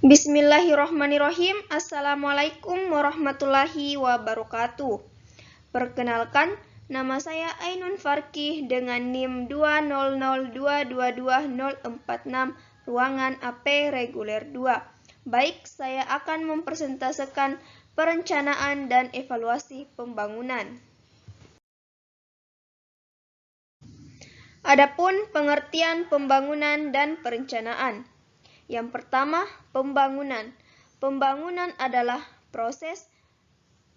Bismillahirrahmanirrahim. Assalamualaikum warahmatullahi wabarakatuh. Perkenalkan, nama saya Ainun Farkih dengan NIM 200222046 ruangan AP reguler 2. Baik, saya akan mempresentasikan perencanaan dan evaluasi pembangunan. Adapun pengertian pembangunan dan perencanaan. Yang pertama, pembangunan. Pembangunan adalah proses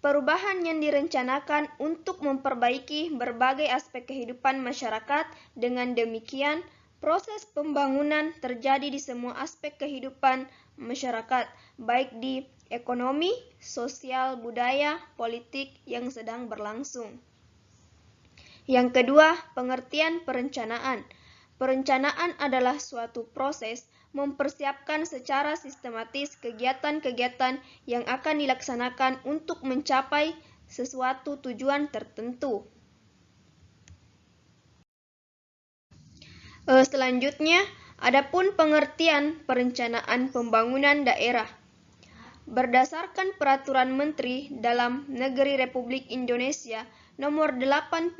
perubahan yang direncanakan untuk memperbaiki berbagai aspek kehidupan masyarakat. Dengan demikian, proses pembangunan terjadi di semua aspek kehidupan masyarakat, baik di ekonomi, sosial, budaya, politik yang sedang berlangsung. Yang kedua, pengertian perencanaan. Perencanaan adalah suatu proses mempersiapkan secara sistematis kegiatan-kegiatan yang akan dilaksanakan untuk mencapai sesuatu tujuan tertentu. Selanjutnya, adapun pengertian perencanaan pembangunan daerah. Berdasarkan Peraturan Menteri Dalam Negeri Republik Indonesia Nomor 86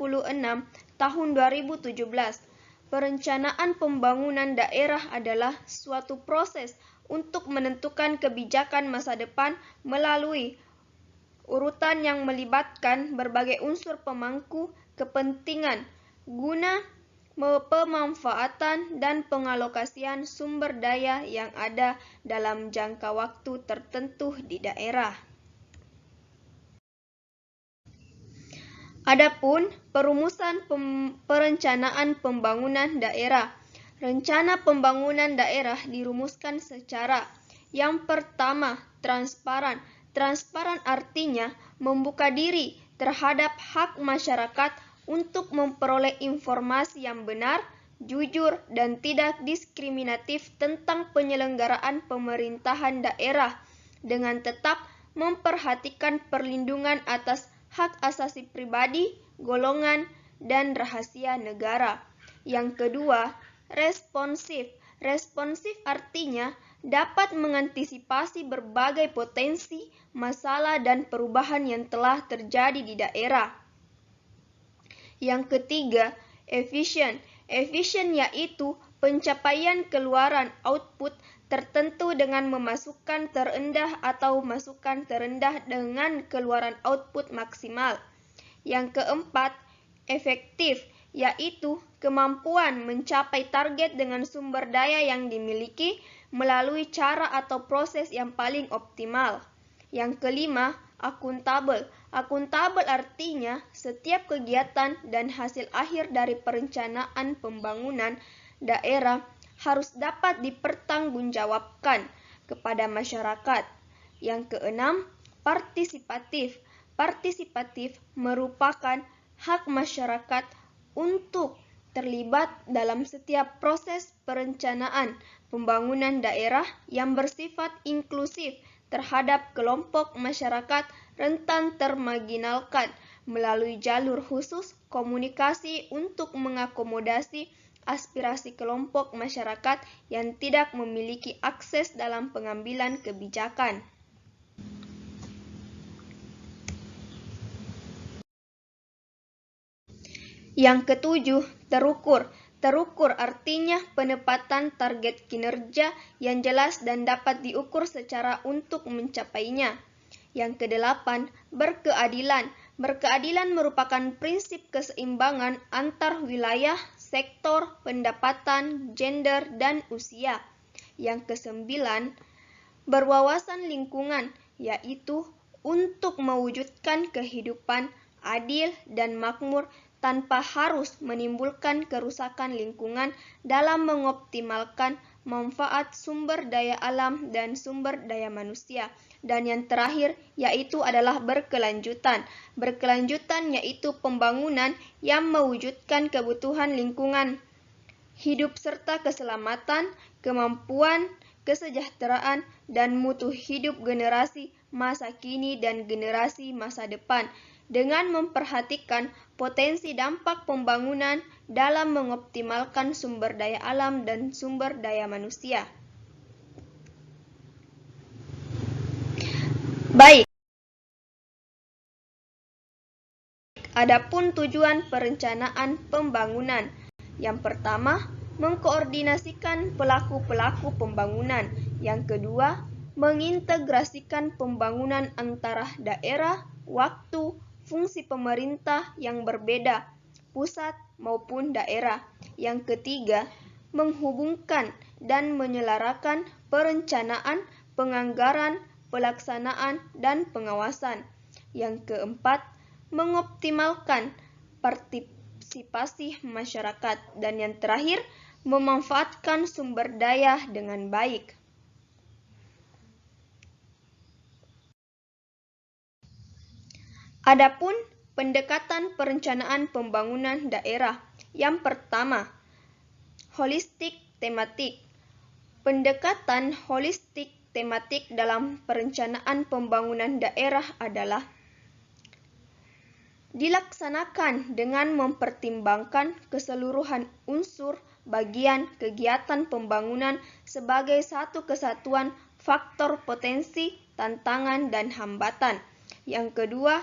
Tahun 2017, perencanaan pembangunan daerah adalah suatu proses untuk menentukan kebijakan masa depan melalui urutan yang melibatkan berbagai unsur pemangku kepentingan guna pemanfaatan dan pengalokasian sumber daya yang ada dalam jangka waktu tertentu di daerah. Adapun perumusan perencanaan pembangunan daerah. Rencana pembangunan daerah dirumuskan secara yang pertama, transparan. Transparan artinya membuka diri terhadap hak masyarakat untuk memperoleh informasi yang benar, jujur, dan tidak diskriminatif tentang penyelenggaraan pemerintahan daerah dengan tetap memperhatikan perlindungan atas hak asasi pribadi, golongan, dan rahasia negara. Yang kedua, responsif. Responsif artinya dapat mengantisipasi berbagai potensi, masalah, dan perubahan yang telah terjadi di daerah. Yang ketiga, efisien. Efisien yaitu pencapaian keluaran output tertentu dengan memasukkan terendah atau masukan terendah dengan keluaran output maksimal. Yang keempat, efektif, yaitu kemampuan mencapai target dengan sumber daya yang dimiliki melalui cara atau proses yang paling optimal. Yang kelima, akuntabel. Akuntabel artinya setiap kegiatan dan hasil akhir dari perencanaan pembangunan daerah harus dapat dipertanggungjawabkan kepada masyarakat. Yang keenam, partisipatif. Partisipatif merupakan hak masyarakat untuk terlibat dalam setiap proses perencanaan pembangunan daerah yang bersifat inklusif terhadap kelompok masyarakat rentan termarginalkan melalui jalur khusus komunikasi untuk mengakomodasi aspirasi kelompok masyarakat yang tidak memiliki akses dalam pengambilan kebijakan. Yang ketujuh, terukur. Terukur artinya penempatan target kinerja yang jelas dan dapat diukur secara untuk mencapainya. Yang kedelapan, berkeadilan. Berkeadilan merupakan prinsip keseimbangan antar wilayah, sektor, pendapatan, gender, dan usia. Yang kesembilan, berwawasan lingkungan, yaitu untuk mewujudkan kehidupan adil dan makmur tanpa harus menimbulkan kerusakan lingkungan dalam mengoptimalkan manfaat sumber daya alam dan sumber daya manusia. Dan yang terakhir yaitu adalah berkelanjutan. Berkelanjutan yaitu pembangunan yang mewujudkan kebutuhan lingkungan hidup serta keselamatan, kemampuan, kesejahteraan, dan mutu hidup generasi masa kini dan generasi masa depan dengan memperhatikan potensi dampak pembangunan dalam mengoptimalkan sumber daya alam dan sumber daya manusia. Baik. Adapun tujuan perencanaan pembangunan. Yang pertama, mengkoordinasikan pelaku-pelaku pembangunan. Yang kedua, mengintegrasikan pembangunan antara daerah, waktu, fungsi pemerintah yang berbeda, pusat maupun daerah. Yang ketiga, menghubungkan dan menyelarakan perencanaan, penganggaran, pelaksanaan, dan pengawasan. Yang keempat, mengoptimalkan partisipasi masyarakat. Dan yang terakhir, memanfaatkan sumber daya dengan baik. Adapun pendekatan perencanaan pembangunan daerah. Yang pertama, holistik tematik. Pendekatan holistik tematik dalam perencanaan pembangunan daerah adalah dilaksanakan dengan mempertimbangkan keseluruhan unsur bagian kegiatan pembangunan sebagai satu kesatuan faktor potensi, tantangan, dan hambatan. Yang kedua,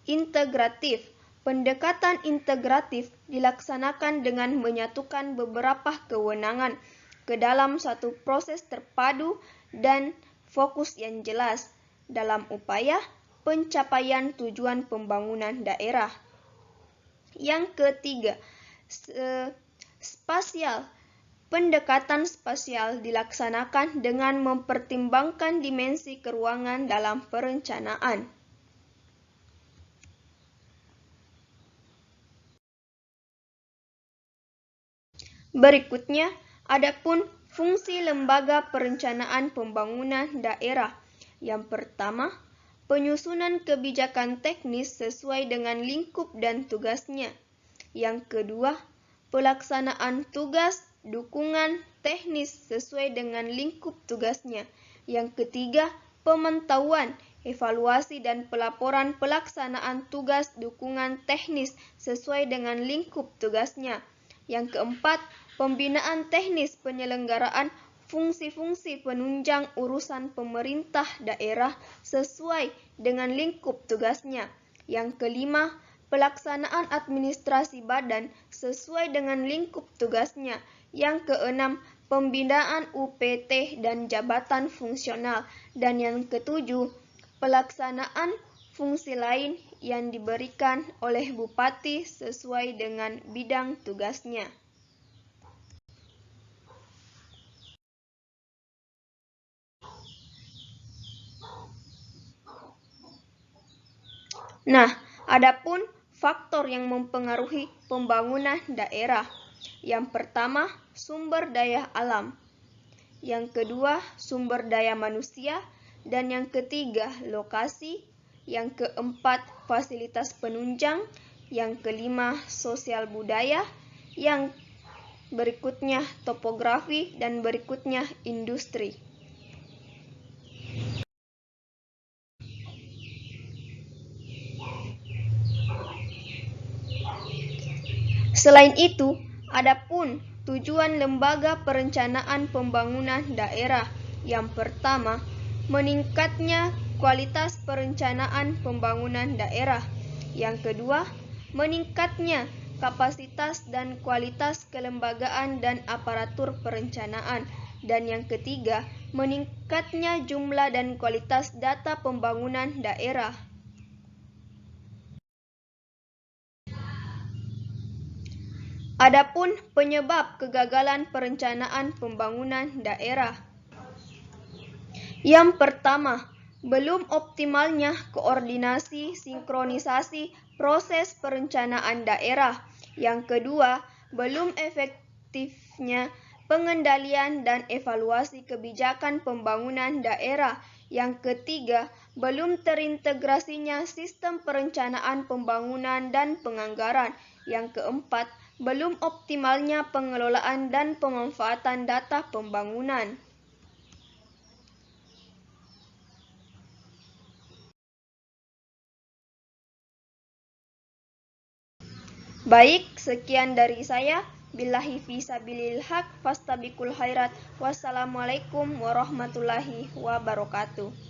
integratif. Pendekatan integratif dilaksanakan dengan menyatukan beberapa kewenangan ke dalam satu proses terpadu dan fokus yang jelas dalam upaya pencapaian tujuan pembangunan daerah. Yang ketiga, spasial. Pendekatan spasial dilaksanakan dengan mempertimbangkan dimensi keruangan dalam perencanaan. Berikutnya, adapun fungsi lembaga perencanaan pembangunan daerah. Yang pertama, penyusunan kebijakan teknis sesuai dengan lingkup dan tugasnya. Yang kedua, pelaksanaan tugas dukungan teknis sesuai dengan lingkup tugasnya. Yang ketiga, pemantauan, evaluasi dan pelaporan pelaksanaan tugas dukungan teknis sesuai dengan lingkup tugasnya. Yang keempat, pembinaan teknis penyelenggaraan fungsi-fungsi penunjang urusan pemerintah daerah sesuai dengan lingkup tugasnya. Yang kelima, pelaksanaan administrasi badan sesuai dengan lingkup tugasnya. Yang keenam, pembinaan UPT dan jabatan fungsional. Dan yang ketujuh, pelaksanaan fungsi lain yang diberikan oleh bupati sesuai dengan bidang tugasnya. Nah, adapun faktor yang mempengaruhi pembangunan daerah. Yang pertama, sumber daya alam. Yang kedua, sumber daya manusia. Dan yang ketiga, lokasi. Yang keempat, fasilitas penunjang. Yang kelima, sosial budaya. Yang berikutnya, topografi. Dan berikutnya, industri. Selain itu, adapun tujuan lembaga perencanaan pembangunan daerah. Yang pertama, meningkatnya kualitas perencanaan pembangunan daerah. Yang kedua, meningkatnya kapasitas dan kualitas kelembagaan dan aparatur perencanaan. Dan yang ketiga, meningkatnya jumlah dan kualitas data pembangunan daerah. Adapun penyebab kegagalan perencanaan pembangunan daerah. Yang pertama, belum optimalnya koordinasi sinkronisasi proses perencanaan daerah. Yang kedua, belum efektifnya pengendalian dan evaluasi kebijakan pembangunan daerah. Yang ketiga, belum terintegrasinya sistem perencanaan pembangunan dan penganggaran. Yang keempat, belum optimalnya pengelolaan dan pemanfaatan data pembangunan. Baik, sekian dari saya. Billahi fisabilil haq fastabiqul khairat. Wassalamualaikum warahmatullahi wabarakatuh.